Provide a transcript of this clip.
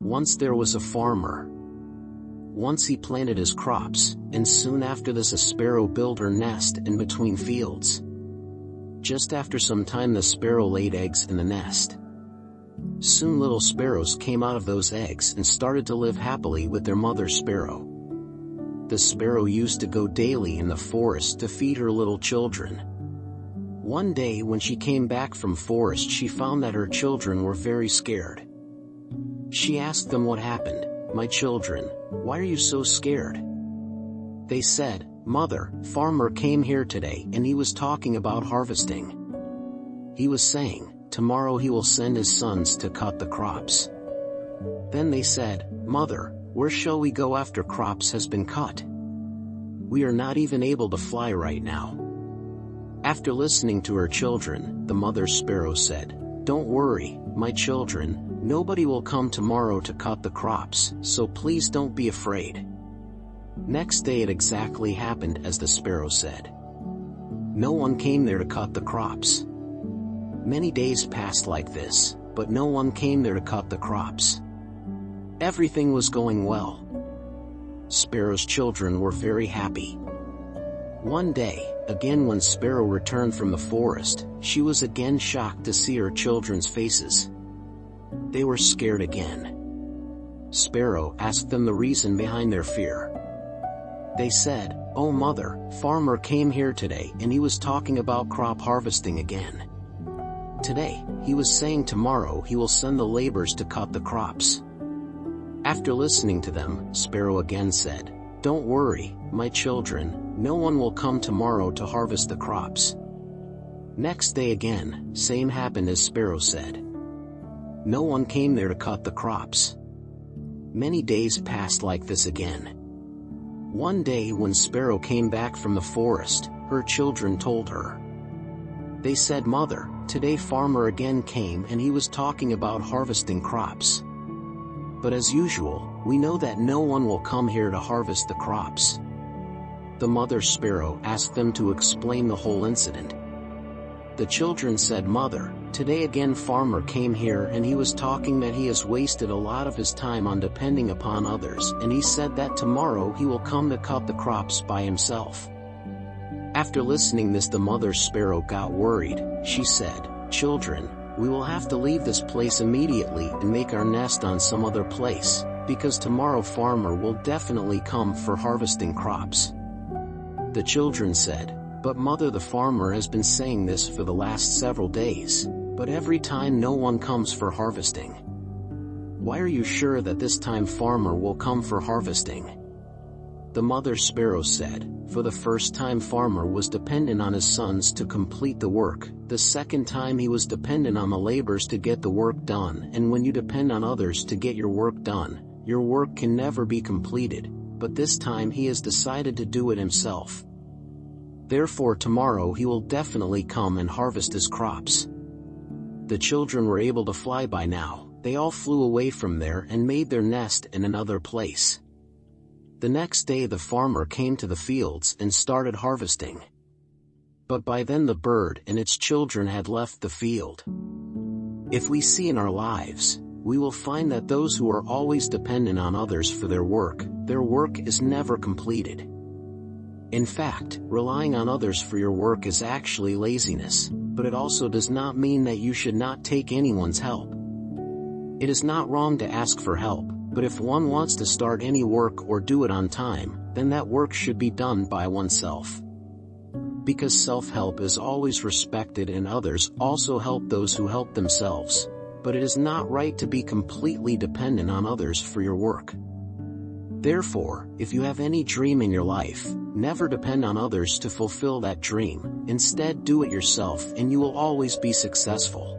Once there was a farmer. Once he planted his crops, and soon after this a sparrow built her nest in between fields. Just after some time the sparrow laid eggs in the nest. Soon little sparrows came out of those eggs and started to live happily with their mother sparrow. The sparrow used to go daily in the forest to feed her little children. One day when she came back from forest she found that her children were very scared. She asked them what happened. "My children, why are you so scared?" They said, "Mother, farmer came here today and he was talking about harvesting. He was saying, tomorrow he will send his sons to cut the crops." Then they said, "Mother, where shall we go after crops has been cut? We are not even able to fly right now." After listening to her children, the mother sparrow said, "Don't worry, my children, nobody will come tomorrow to cut the crops, so please don't be afraid." Next day it exactly happened as the sparrow said. No one came there to cut the crops. Many days passed like this, but no one came there to cut the crops. Everything was going well. Sparrow's children were very happy. One day, again when Sparrow returned from the forest, she was again shocked to see her children's faces. They were scared again. Sparrow asked them the reason behind their fear. They said, "Oh mother, farmer came here today and he was talking about crop harvesting again. Today, he was saying tomorrow he will send the laborers to cut the crops." After listening to them, Sparrow again said, "Don't worry, my children, no one will come tomorrow to harvest the crops." Next day again, same happened as Sparrow said. No one came there to cut the crops. Many days passed like this again. One day when Sparrow came back from the forest, her children told her. They said, "Mother, today farmer again came and he was talking about harvesting crops. But as usual, we know that no one will come here to harvest the crops." The mother sparrow asked them to explain the whole incident. The children said, "Mother, today again farmer came here and he was talking that he has wasted a lot of his time on depending upon others, and he said that tomorrow he will come to cut the crops by himself." After listening this, the mother sparrow got worried. She said, "Children, we will have to leave this place immediately and make our nest on some other place, because tomorrow farmer will definitely come for harvesting crops." The children said, "But mother, the farmer has been saying this for the last several days, but every time no one comes for harvesting. Why are you sure that this time farmer will come for harvesting?" The mother sparrow said, "For the first time farmer was dependent on his sons to complete the work, the second time he was dependent on the laborers to get the work done, and when you depend on others to get your work done, your work can never be completed, but this time he has decided to do it himself. Therefore tomorrow he will definitely come and harvest his crops." The children were able to fly by now. They all flew away from there and made their nest in another place. The next day the farmer came to the fields and started harvesting. But by then the bird and its children had left the field. If we see in our lives, we will find that those who are always dependent on others for their work is never completed. In fact, relying on others for your work is actually laziness, but it also does not mean that you should not take anyone's help. It is not wrong to ask for help, but if one wants to start any work or do it on time, then that work should be done by oneself. Because self-help is always respected and others also help those who help themselves, but it is not right to be completely dependent on others for your work. Therefore, if you have any dream in your life, never depend on others to fulfill that dream. Instead, do it yourself and you will always be successful.